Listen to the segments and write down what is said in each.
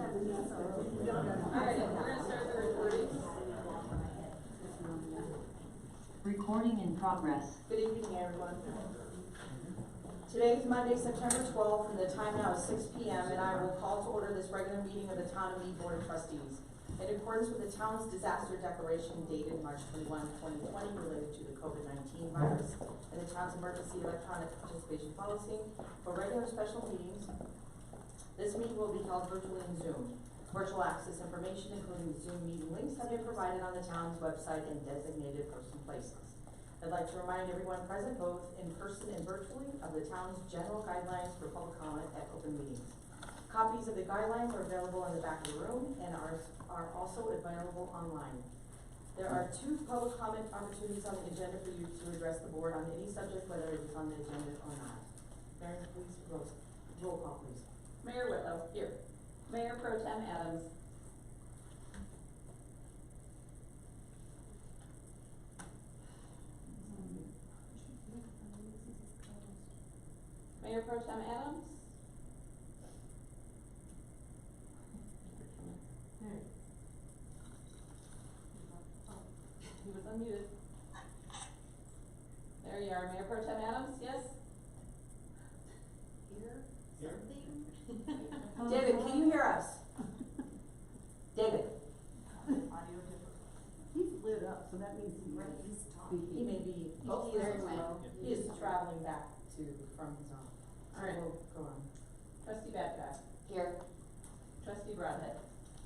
Alright, we're gonna start the recording. Recording in progress. Good evening, everyone. Today is Monday, September 12th, and the time now is 6 p.m., and I will call to order this regular meeting of the Town of Mead Board of Trustees. In accordance with the town's disaster declaration dated March 21, 2020, related to the COVID-19 virus, and the town's emergency electronic participation policy, for regular special meetings, this meeting will be held virtually in Zoom. Virtual access information, including Zoom meeting links, have been provided on the town's website in designated person places. I'd like to remind everyone present, both in person and virtually, of the town's general guidelines for public comment at open meetings. Copies of the guidelines are available in the back of the room and are also available online. There are 2 public comment opportunities on the agenda for you to address the board on any subject, whether it is on the agenda or not. Mary, please, roll call, please. Mayor Whitlow. Here. Mayor Pro Tem Adams. Mayor Pro Tem Adams. He was unmuted. There you are, Mayor Pro Tem Adams, yes? Here. David, can you hear us? David. He's lit up, so that means he's speaking. He may be, Oh, there he went. he is traveling back from his own. All right. We'll go on. Trustee Babcock. Here. Trustee Broadhead.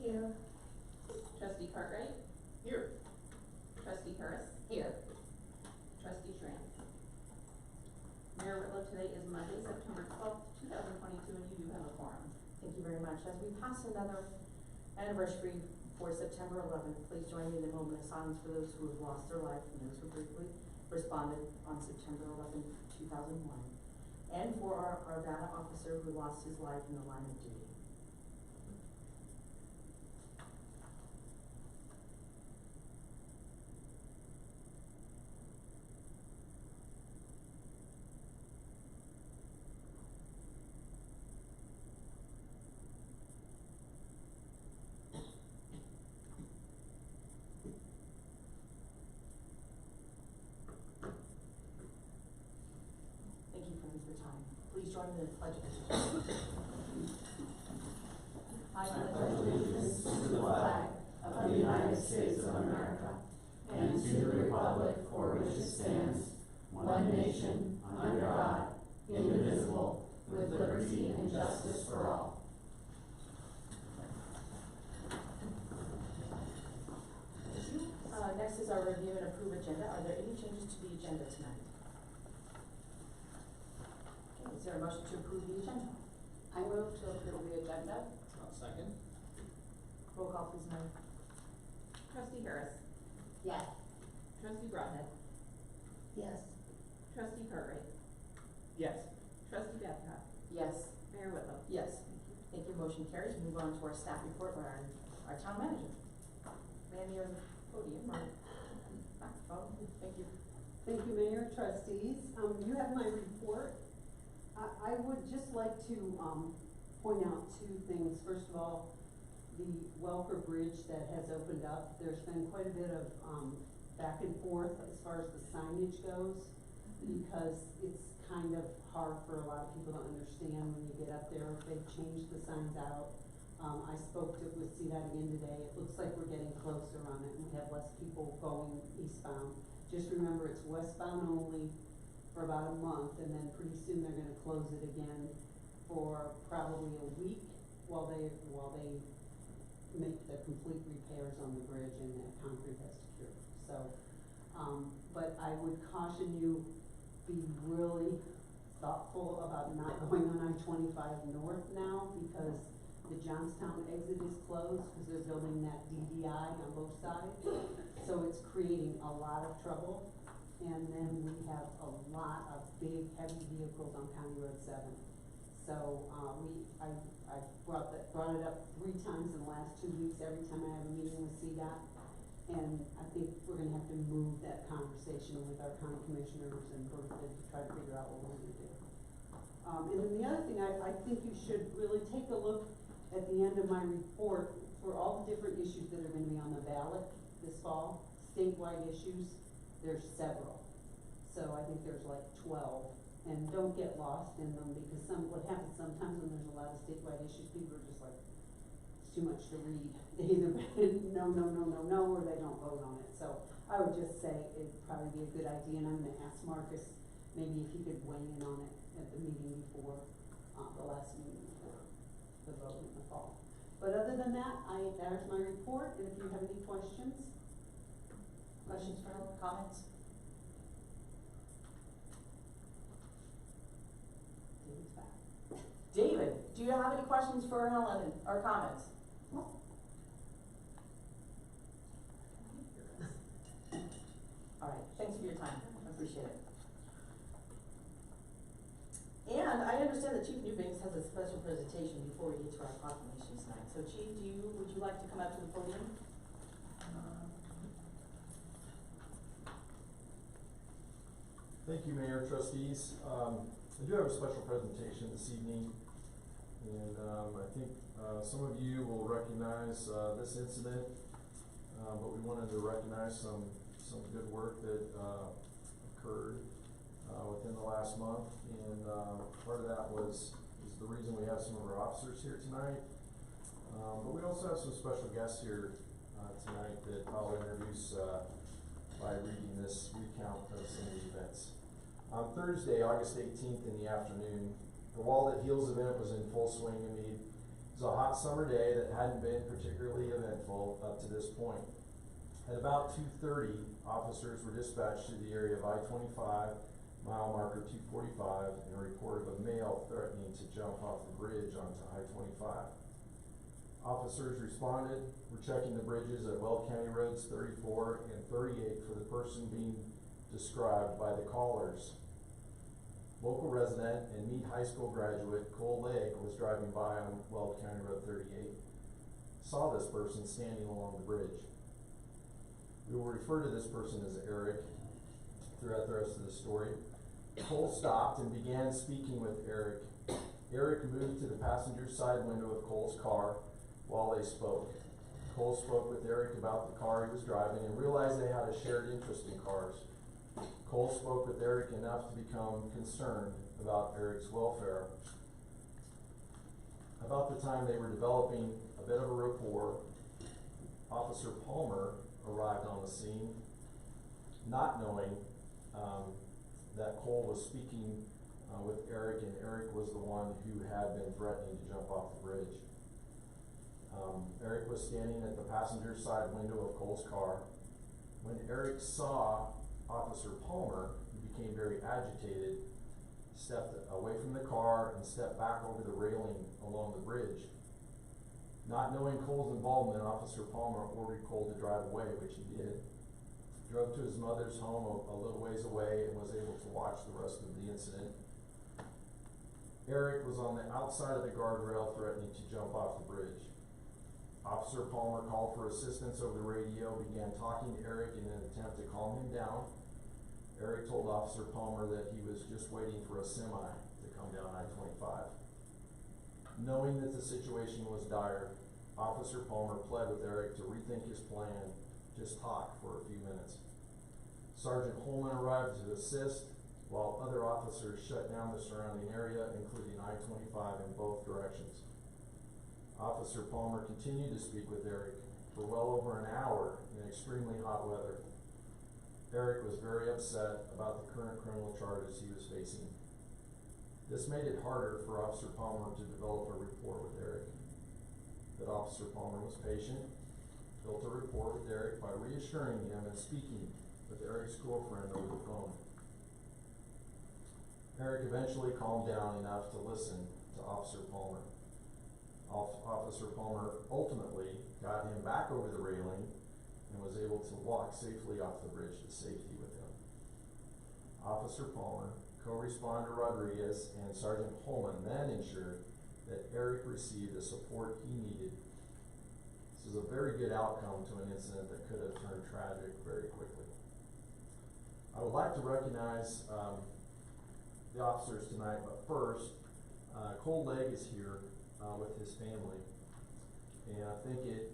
Here. Trustee Cartwright. Here. Trustee Harris. Here. Trustee Schrank. Mayor Whitlow, today is Monday, September 12th, 2022, and you do have a quorum. Thank you very much. As we pass another anniversary for September 11th, please join me in a moment of silence for those who have lost their life and those who briefly responded on September 11th, 2001, and for our Arvada officer who lost his life in the line of duty. Thank you, friends, for time. Please join me in the pledge of allegiance. I pledge allegiance to the flag of the United States of America and to the republic for which it stands, one nation, under God, indivisible, with liberty and justice for all. Next is our review and approve agenda. Are there any changes to the agenda tonight? Okay, is there a motion to approve the agenda? I move to approve the agenda. I'll second. Roll call, please, Mary. Trustee Harris. Yes. Trustee Broadhead. Yes. Trustee Cartwright. Yes. Trustee Babcock. Yes. Mayor Whitlow. Yes. Thank you. Motion carries. Move on to our staff report by our town manager. Man, you're on the podium or microphone. Thank you. Thank you, Mayor, trustees. You have my report. I would just like to point out 2 things. First of all, the Welker Bridge that has opened up. There's been quite a bit of back and forth as far as the signage goes, because it's kind of hard for a lot of people to understand when you get up there. They've changed the signs out. I spoke with CDOT again today. It looks like we're getting closer on it, and we have less people going eastbound. Just remember, it's westbound only for about a month, and then pretty soon they're gonna close it again for probably a week while they make the complete repairs on the bridge and that concrete has to cure. So, but I would caution you, be really thoughtful about not going on I-25 north now, because the Johnstown exit is closed because they're building that DDI on both sides. So it's creating a lot of trouble. And then we have a lot of big, heavy vehicles on County Road 7. So, I brought it up 3 times in the last 2 weeks, every time I have a meeting with CDOT. And I think we're gonna have to move that conversation with our county commissioners and Bertha to try to figure out what we're gonna do. And then the other thing, I think you should really take a look at the end of my report, for all the different issues that are gonna be on the ballot this fall, statewide issues, there's several. So I think there's like 12, and don't get lost in them, because what happens sometimes when there's a lot of statewide issues, people are just like, it's too much to read. They either no, or they don't vote on it. So I would just say it'd probably be a good idea, and I'm gonna ask Marcus, maybe if he could weigh in on it at the meeting before, the last meeting before the vote in the fall. But other than that, there's my report, and if you have any questions. Questions for Helen, comments? David's back. David, do you have any questions for Helen or comments? All right, thanks for your time, I appreciate it. And I understand that Chief Newbanks has a special presentation before we get to our proclamations tonight. So Chief, would you like to come up to the podium? Thank you, Mayor, trustees. I do have a special presentation this evening, and I think some of you will recognize this incident, but we wanted to recognize some good work that occurred within the last month, and part of that is the reason we have some of our officers here tonight. But we also have some special guests here tonight that I'll introduce by reading this recount of some of the events. On Thursday, August 18th in the afternoon, the Wall That Heals event was in full swing in Mead. It was a hot summer day that hadn't been particularly eventful up to this point. At about 2:30, officers were dispatched to the area of I-25, mile marker 245, and reported a male threatening to jump off the bridge onto I-25. Officers responded, were checking the bridges at Weld County Roads 34 and 38 for the person being described by the callers. Local resident and Mead High School graduate Cole Legg was driving by on Weld County Road 38. Saw this person standing along the bridge. We will refer to this person as Eric throughout the rest of the story. Cole stopped and began speaking with Eric. Eric moved to the passenger side window of Cole's car while they spoke. Cole spoke with Eric about the car he was driving and realized they had a shared interest in cars. Cole spoke with Eric enough to become concerned about Eric's welfare. About the time they were developing a bit of a rapport, Officer Palmer arrived on the scene, not knowing that Cole was speaking with Eric, and Eric was the one who had been threatening to jump off the bridge. Eric was standing at the passenger side window of Cole's car. When Eric saw Officer Palmer, he became very agitated, stepped away from the car and stepped back over the railing along the bridge. Not knowing Cole's involvement, Officer Palmer ordered Cole to drive away, which he did. Drove to his mother's home a little ways away and was able to watch the rest of the incident. Eric was on the outside of the guardrail threatening to jump off the bridge. Officer Palmer called for assistance over the radio, began talking to Eric in an attempt to calm him down. Eric told Officer Palmer that he was just waiting for a semi to come down I-25. Knowing that the situation was dire, Officer Palmer pled with Eric to rethink his plan, just talk for a few minutes. Sergeant Holman arrived to assist, while other officers shut down the surrounding area, including I-25 in both directions. Officer Palmer continued to speak with Eric for well over an hour in extremely hot weather. Eric was very upset about the current criminal charges he was facing. This made it harder for Officer Palmer to develop a rapport with Eric. But Officer Palmer was patient, built a rapport with Eric by reassuring him and speaking with Eric's girlfriend over the phone. Eric eventually calmed down enough to listen to Officer Palmer. Officer Palmer ultimately got him back over the railing and was able to walk safely off the bridge to safety with him. Officer Palmer, co-responder Rodriguez, and Sergeant Holman then ensured that Eric received the support he needed. This is a very good outcome to an incident that could have turned tragic very quickly. I would like to recognize the officers tonight, but first, Cole Legg is here with his family. And I think it,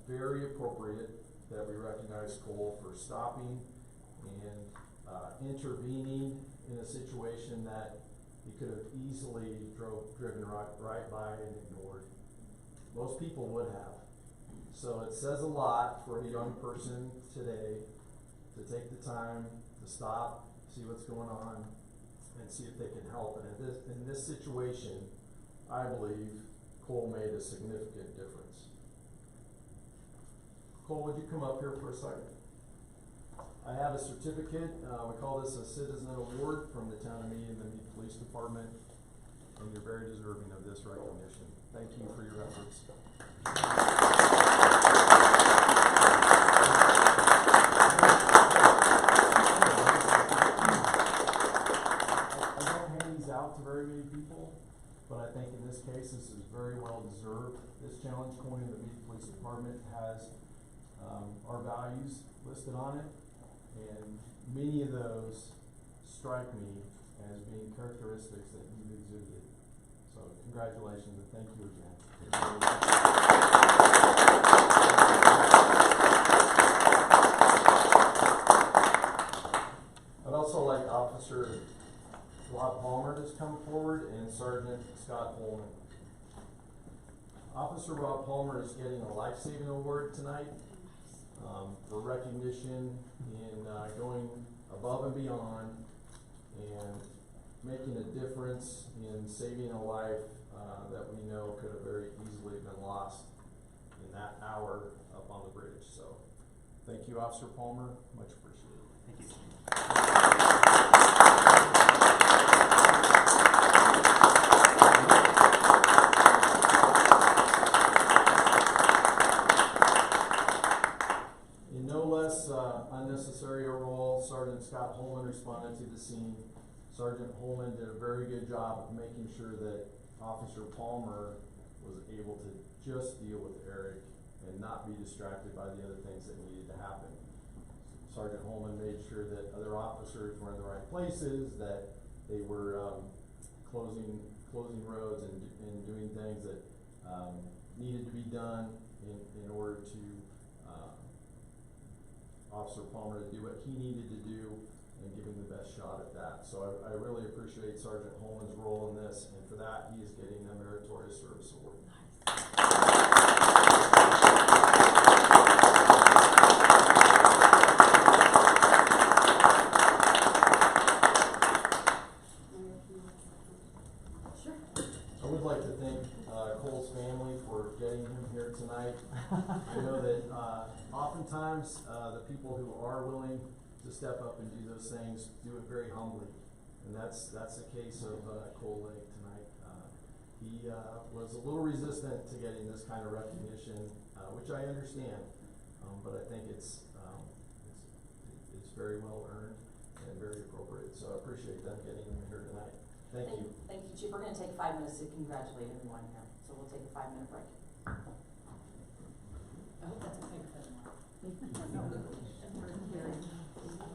very appropriate that we recognize Cole for stopping and, intervening in a situation that he could have easily driven right by and ignored. Most people would have. So it says a lot for a young person today to take the time to stop, see what's going on, and see if they can help. And in this situation, I believe Cole made a significant difference. Cole, would you come up here for a second? I have a certificate, we call this a Citizen Award from the town of Mead and the Mead Police Department, and you're very deserving of this recognition. Thank you for your efforts. I don't hand these out to very many people, but I think in this case, this is very well deserved. This challenge coin in the Mead Police Department has our values listed on it, and many of those strike me as being characteristics that you've exhibited. So congratulations and thank you again. I'd also like Officer Rob Palmer to come forward and Sergeant Scott Holman. Officer Rob Palmer is getting a life-saving award tonight for recognition in going above and beyond and making a difference in saving a life that we know could have very easily been lost in that hour up on the bridge. So thank you, Officer Palmer. Much appreciated. Thank you. In no less unnecessary a role, Sergeant Scott Holman responded to the scene. Sergeant Holman did a very good job of making sure that Officer Palmer was able to just deal with Eric and not be distracted by the other things that needed to happen. Sergeant Holman made sure that other officers were in the right places, that they were closing roads and doing things that needed to be done in order to Officer Palmer to do what he needed to do and give him the best shot at that. So I really appreciate Sergeant Holman's role in this, and for that he is getting a Meritorious Service Award. I would like to thank Cole's family for getting him here tonight. I know that oftentimes the people who are willing to step up and do those things do it very humbly, and that's the case of Cole Lake tonight. He was a little resistant to getting this kind of recognition, which I understand, but I think it's very well earned and very appropriate. So I appreciate them getting him here tonight. Thank you. Thank you, Chief. We're going to take 5 minutes to congratulate everyone here. So we'll take a 5-minute break. I hope that's a fair. No.